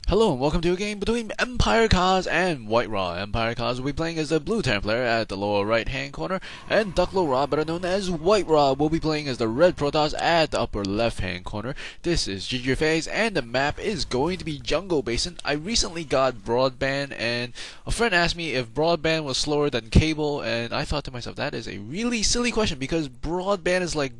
Hello and welcome to a game between Empire Kaz and Whiterot. Empire Kaz will be playing as the blue Templar at the lower right hand corner, and Ducklo-Ra, better known as Whiterot, will be playing as the red Protoss at the upper left hand corner. This is GGFaze and the map is going to be Jungle Basin. I recently got broadband and a friend asked me if broadband was slower than cable, and I thought to myself that is a really silly question because broadband is like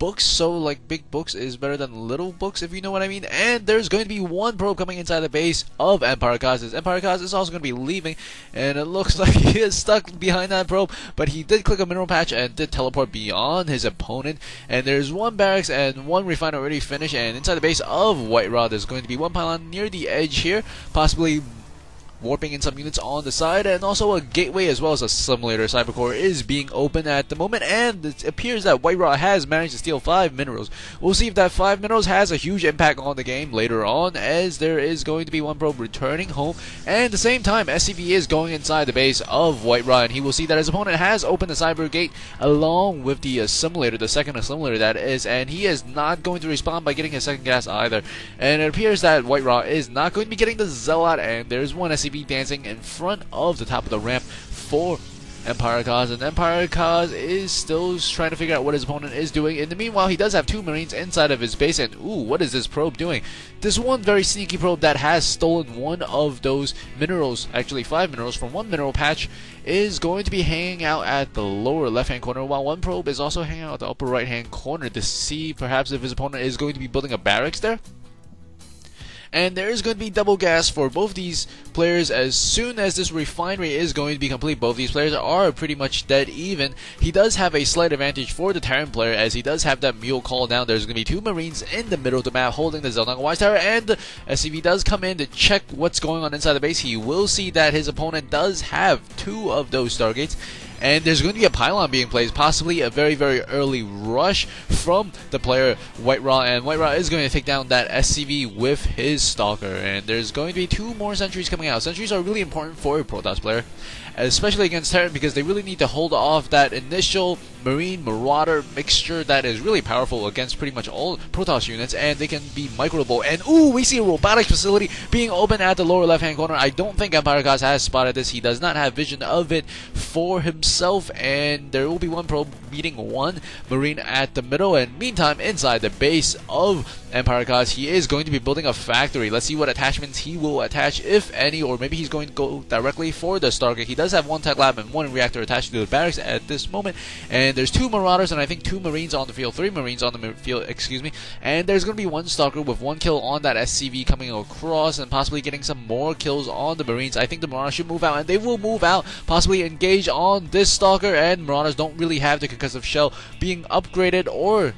books, so like big books is better than little books, if you know what I mean. And there's going to be one probe coming inside the base of Empire Kaz. Empire Kaz is also going to be leaving, and it looks like he is stuck behind that probe, but he did click a mineral patch and did teleport beyond his opponent. And there's one barracks and one refiner already finished, and inside the base of Whiterot there's going to be one pylon near the edge here, possibly warping in some units on the side, and also a gateway as well as a simulator cybercore is being opened at the moment, and it appears that Whiterot has managed to steal 5 minerals. We'll see if that 5 minerals has a huge impact on the game later on, as there is going to be one probe returning home, and at the same time SCV is going inside the base of Whiterot, and he will see that his opponent has opened the cyber gate along with the assimilator, the second assimilator that is, and he is not going to respond by getting his second gas either. And it appears that Whiterot is not going to be getting the Zealot, and there's one SCV dancing in front of the top of the ramp for Empire Kaz, and Empire Kaz is still trying to figure out what his opponent is doing. In the meanwhile, he does have 2 Marines inside of his base, and ooh, what is this probe doing? This one very sneaky probe that has stolen one of those minerals, actually 5 minerals from one mineral patch, is going to be hanging out at the lower left hand corner, while one probe is also hanging out at the upper right hand corner to see perhaps if his opponent is going to be building a barracks there. And there is going to be double gas for both these players as soon as this refinery is going to be complete. Both these players are pretty much dead even. He does have a slight advantage for the Terran player as he does have that mule call down. There's going to be 2 Marines in the middle of the map holding the Zeldonga Watch Tower, and the SCV does come in to check what's going on inside the base. He will see that his opponent does have 2 of those Stargates, and there's going to be a pylon being placed, possibly a very, very early rush from the player Whiterot, and Whiterot is going to take down that SCV with his Stalker, and there's going to be 2 more sentries coming out. Sentries are really important for a Protoss player, especially against Terran, because they really need to hold off that initial Marine Marauder mixture that is really powerful against pretty much all Protoss units, and they can be microable. And ooh, we see a robotics facility being opened at the lower left hand corner. I don't think Empire Kaz has spotted this. He does not have vision of it for himself, and there will be one probe meeting one Marine at the middle. And meantime, inside the base of Empire Kaz, he is going to be building a factory. Let's see what attachments he will attach, if any, or maybe he's going to go directly for the Stargate. He does have 1 tech lab and 1 reactor attached to the barracks at this moment, and there's 2 Marauders and I think 2 Marines on the field, 3 Marines on the field, excuse me, and there's going to be 1 Stalker with 1 kill on that SCV coming across and possibly getting some more kills on the Marines. I think the Marauders should move out, and they will move out, possibly engage on this Stalker, and Marauders don't really have the concussive shell being upgraded or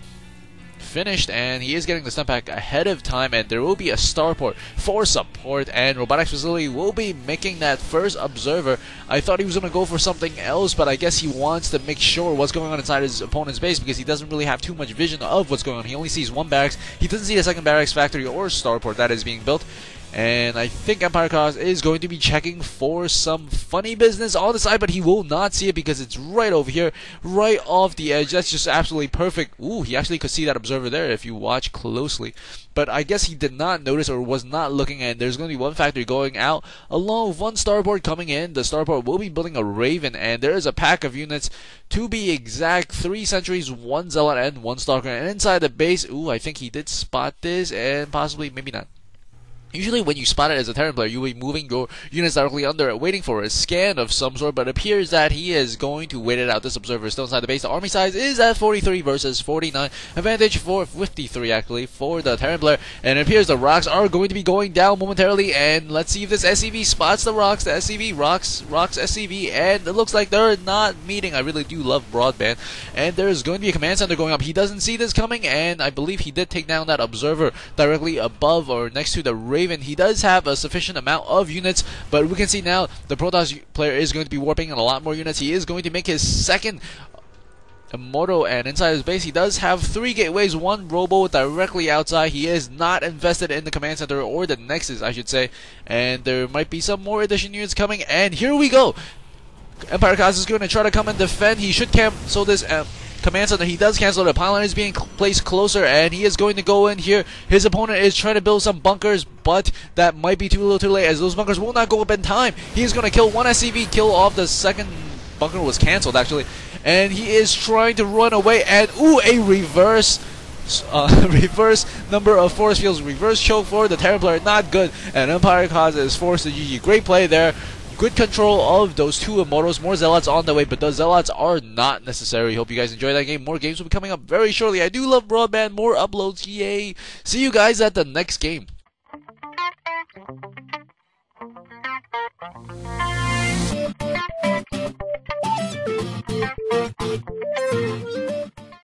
finished, and he is getting the stun pack ahead of time, and there will be a starport for support, and robotics facility will be making that first observer. I thought he was going to go for something else, but I guess he wants to make sure what's going on inside his opponent's base because he doesn't really have too much vision of what's going on. He only sees 1 barracks. He doesn't see a second barracks factory or starport that is being built. And I think Empire Kaz is going to be checking for some funny business on the side, but he will not see it because it's right over here, right off the edge. That's just absolutely perfect. Ooh, he actually could see that observer there if you watch closely. But I guess he did not notice or was not looking, and there's going to be 1 factory going out along with 1 starport coming in. The starport will be building a Raven, and there is a pack of units, to be exact, 3 sentries, 1 Zealot, and 1 Stalker. And inside the base, ooh, I think he did spot this, and possibly, maybe not. Usually when you spot it as a Terran player, you'll be moving your units directly under it, waiting for a scan of some sort, but it appears that he is going to wait it out. This observer is still inside the base. The army size is at 43 versus 49. Advantage for 53, actually, for the Terran player. And it appears the rocks are going to be going down momentarily, and let's see if this SCV spots the rocks. The SCV rocks SCV, and it looks like they're not meeting. I really do love broadband. And there's going to be a command center going up. He doesn't see this coming, and I believe he did take down that observer directly above or next to the Raven. He does have a sufficient amount of units, but we can see now the Protoss player is going to be warping in a lot more units. He is going to make his second Immortal, and inside his base he does have 3 gateways, 1 robo directly outside. He is not invested in the command center, or the Nexus I should say, and there might be some more addition units coming, and here we go. Empire Kaz is going to try to come and defend. He should cancel this Command Center. He does cancel. The pylon is being placed closer, and he is going to go in here. His opponent is trying to build some bunkers, but that might be too little too late, as those bunkers will not go up in time. He is going to kill one SCV, kill off the second bunker was canceled, actually. And he is trying to run away, and ooh, a reverse reverse number of force fields, reverse choke for the Terran player, not good, and Empire Kaz is forced to GG. Great play there. Good control of those two Immortals. More Zealots on the way, but those Zealots are not necessary. Hope you guys enjoy that game. More games will be coming up very shortly. I do love broadband. More uploads. Yay. See you guys at the next game.